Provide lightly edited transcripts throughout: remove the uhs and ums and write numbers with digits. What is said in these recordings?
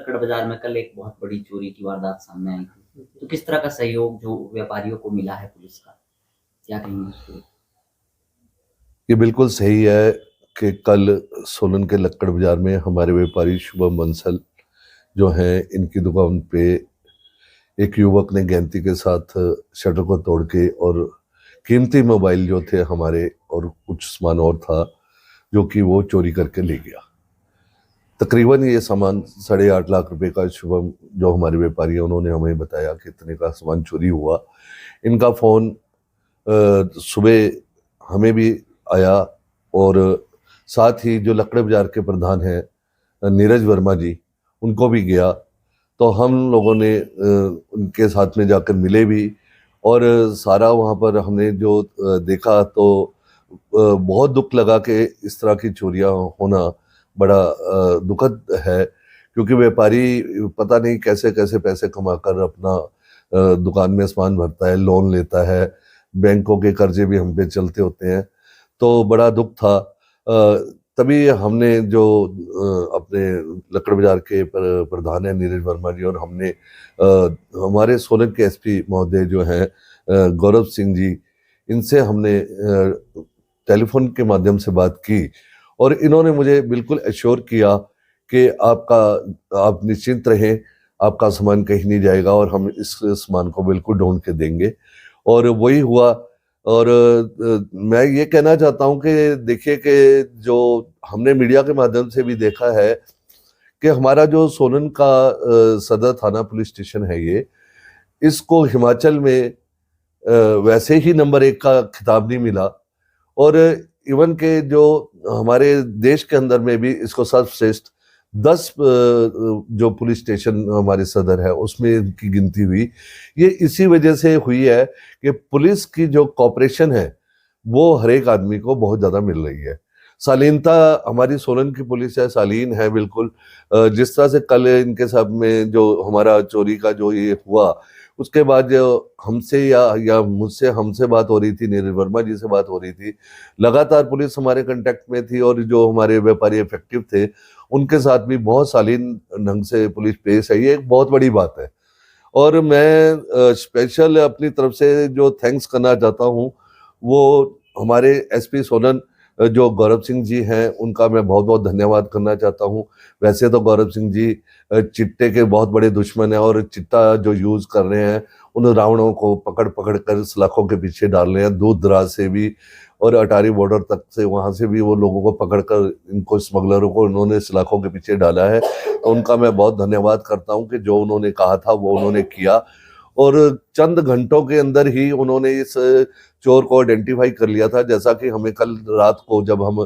लक्कड़ बाजार में कल एक बहुत बड़ी चोरी की वारदात सामने आई थी। तो किस तरह का सहयोग जो व्यापारियों को मिला है पुलिस का? क्या कहेंगे उसको? ये बिल्कुल सही है कि कल सोलन के लक्कड़ बाजार में हमारे व्यापारी शुभम बंसल जो हैं, इनकी दुकान पे एक युवक ने गैंती के साथ शटर को तोड़ के और कीमती मोबाइल जो थे हमारे और कुछ सामान और था जो कि वो चोरी करके ले गया। तकरीबन ये सामान 8.5 लाख रुपए का शुभम जो हमारे व्यापारी हैं उन्होंने हमें बताया कि इतने का सामान चोरी हुआ। इनका फ़ोन सुबह हमें भी आया और साथ ही जो लक्कड़ बाजार के प्रधान हैं नीरज वर्मा जी, उनको भी गया। तो हम लोगों ने उनके साथ में जाकर मिले भी और सारा वहाँ पर हमने जो देखा तो बहुत दुख लगा कि इस तरह की चोरियां होना बड़ा दुखद है, क्योंकि व्यापारी पता नहीं कैसे कैसे पैसे कमाकर अपना दुकान में सामान भरता है, लोन लेता है, बैंकों के कर्जे भी हम पे चलते होते हैं। तो बड़ा दुख था। तभी हमने जो अपने लक्कड़ बाजार के प्रधान है नीरज वर्मा जी और हमने हमारे सोलन के एसपी महोदय जो हैं गौरव सिंह जी, इनसे हमने टेलीफोन के माध्यम से बात की और इन्होंने मुझे बिल्कुल एश्योर किया कि आप निश्चिंत रहें, आपका सामान कहीं नहीं जाएगा और हम इस सामान को बिल्कुल ढूंढ के देंगे। और वही हुआ। और मैं ये कहना चाहता हूँ कि देखिए कि जो हमने मीडिया के माध्यम से भी देखा है कि हमारा जो सोलन का सदर थाना पुलिस स्टेशन है, ये इसको हिमाचल में वैसे ही नंबर 1 का खिताब नहीं मिला और इवन के जो हमारे देश के अंदर में भी इसको सर्वश्रेष्ठ 10 जो पुलिस स्टेशन हमारे सदर है उसमें इनकी गिनती हुई। ये इसी वजह से हुई है कि पुलिस की जो कॉपरेशन है वो हर एक आदमी को बहुत ज़्यादा मिल रही है। शालीनता हमारी सोलन की पुलिस है, शालीन है बिल्कुल। जिस तरह से कल इनके सब में जो हमारा चोरी का जो ये हुआ, उसके बाद जो हमसे या मुझसे हमसे बात हो रही थी, नीरज वर्मा जी से बात हो रही थी, लगातार पुलिस हमारे कांटेक्ट में थी और जो हमारे व्यापारी इफेक्टिव थे उनके साथ भी बहुत शालीन ढंग से पुलिस पेश है। ये एक बहुत बड़ी बात है और मैं स्पेशल अपनी तरफ से जो थैंक्स करना चाहता हूँ वो हमारे एसपी सोलन जो गौरव सिंह जी हैं, उनका मैं बहुत बहुत धन्यवाद करना चाहता हूँ। वैसे तो गौरव सिंह जी चिट्टे के बहुत बड़े दुश्मन हैं और चिट्टा जो यूज़ कर रहे हैं उन रावणों को पकड़ पकड़ कर सलाखों के पीछे डाल रहे हैं, दूर दराज से भी और अटारी बॉर्डर तक से, वहाँ से भी वो लोगों को पकड़ कर इनको स्मगलरों को उन्होंने सलाखों के पीछे डाला है। तो उनका मैं बहुत धन्यवाद करता हूँ कि जो उन्होंने कहा था वो उन्होंने किया और चंद घंटों के अंदर ही उन्होंने इस चोर को आइडेंटिफाई कर लिया था। जैसा कि हमें कल रात को जब हम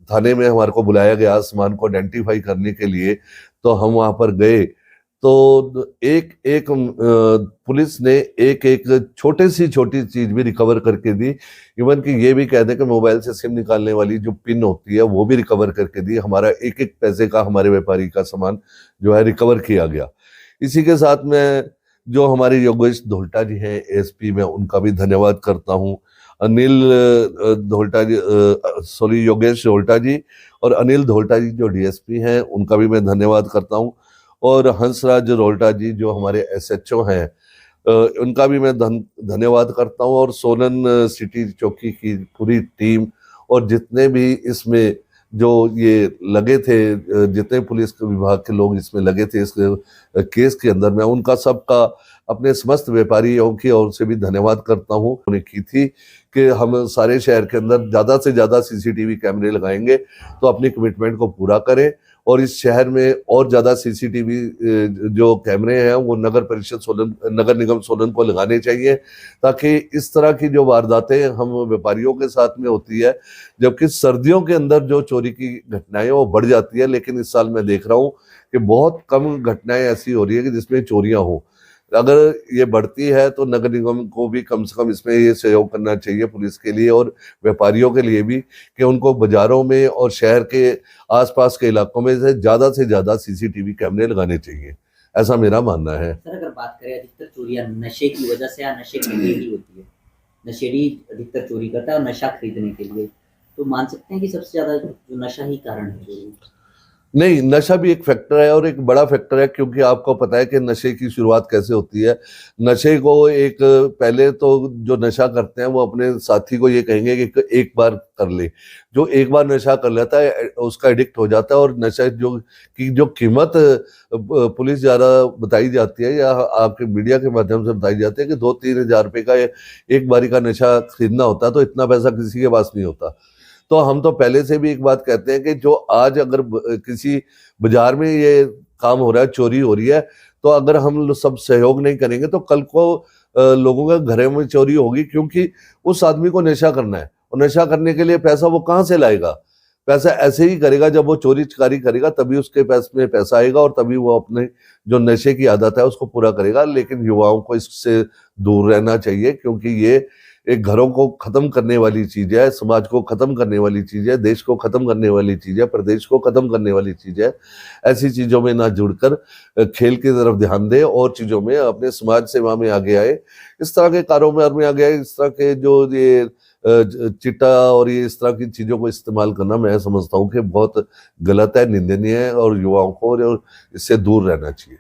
थाने में हमारे को बुलाया गया सामान को आइडेंटिफाई करने के लिए, तो हम वहां पर गए तो एक एक पुलिस ने एक एक छोटी चीज भी रिकवर करके दी। इवन कि ये भी कह दें कि मोबाइल से सिम निकालने वाली जो पिन होती है वो भी रिकवर करके दी। हमारा एक एक पैसे का हमारे व्यापारी का सामान जो है रिकवर किया गया। इसी के साथ में जो हमारे योगेश धोल्टा जी हैं एसपी, में उनका भी धन्यवाद करता हूँ। अनिल धोल्टा जी, सॉरी, योगेश धोल्टा जी और अनिल धोल्टा जी जो डीएसपी हैं, उनका भी मैं धन्यवाद करता हूँ। और हंसराज रोल्टा जी जो हमारे एसएचओ हैं, उनका भी मैं धन्यवाद करता हूँ। और सोलन सिटी चौकी की पूरी टीम और जितने भी इसमें जो ये लगे थे, जितने पुलिस विभाग के लोग इसमें लगे थे इस केस के अंदर, मैं उनका सबका अपने समस्त व्यापारियों की ओर से भी धन्यवाद करता हूँ। उन्होंने की थी कि हम सारे शहर के अंदर ज़्यादा से ज़्यादा सीसीटीवी कैमरे लगाएंगे, तो अपनी कमिटमेंट को पूरा करें और इस शहर में और ज़्यादा सीसीटीवी जो कैमरे हैं वो नगर परिषद सोलन, नगर निगम सोलन को लगाने चाहिए, ताकि इस तरह की जो वारदातें हम व्यापारियों के साथ में होती है, जबकि सर्दियों के अंदर जो चोरी की घटनाएं वो बढ़ जाती है, लेकिन इस साल मैं देख रहा हूँ कि बहुत कम घटनाएं ऐसी हो रही है कि जिसमें चोरियां हो। अगर ये बढ़ती है तो नगर निगम को भी कम से कम इसमें ये सहयोग करना चाहिए, पुलिस के लिए और व्यापारियों के लिए भी, कि उनको बाजारों में और शहर के आसपास के इलाकों में से ज़्यादा सीसीटीवी कैमरे लगाने चाहिए। ऐसा मेरा मानना है। सर, अगर बात करें अधिकतर चोरियां नशे की वजह से या नशे के लिए ही होती है, नशेड़ी अधिकतर चोरी करता है और नशा खरीदने के लिए, तो मान सकते हैं कि सबसे ज्यादा जो नशा ही कारण है चोरी? नहीं, नशा भी एक फैक्टर है और एक बड़ा फैक्टर है, क्योंकि आपको पता है कि नशे की शुरुआत कैसे होती है। नशे को एक पहले तो जो नशा करते हैं वो अपने साथी को ये कहेंगे कि एक बार कर ले। जो एक बार नशा कर लेता है उसका एडिक्ट हो जाता है, और नशा जो कीमत पुलिस द्वारा बताई जाती है या आपके मीडिया के माध्यम से बताई जाती है कि 2-3 हजार रुपये का एक बारी का नशा खरीदना होता है, तो इतना पैसा किसी के पास नहीं होता। तो हम तो पहले से भी एक बात कहते हैं कि जो आज अगर किसी बाजार में ये काम हो रहा है, चोरी हो रही है, तो अगर हम सब सहयोग नहीं करेंगे तो कल को लोगों के घरों में चोरी होगी, क्योंकि उस आदमी को नशा करना है, और नशा करने के लिए पैसा वो कहाँ से लाएगा? पैसा ऐसे ही करेगा, जब वो चोरी चकारी करेगा तभी उसके पास में पैसा आएगा और तभी वो अपने जो नशे की आदत है उसको पूरा करेगा। लेकिन युवाओं को इससे दूर रहना चाहिए, क्योंकि ये एक घरों को खत्म करने वाली चीज है, समाज को खत्म करने वाली चीज है, देश को खत्म करने वाली चीज है, प्रदेश को खत्म करने वाली चीज है। ऐसी चीजों में ना जुड़कर खेल की तरफ ध्यान दें और चीजों में अपने समाज सेवा में आगे आए, इस तरह के कारोबार में आगे आए। इस तरह के जो ये चिट्टा और ये इस तरह की चीजों को इस्तेमाल करना मैं समझता हूँ कि बहुत गलत है, निंदनीय है, और युवाओं को और इससे दूर रहना चाहिए।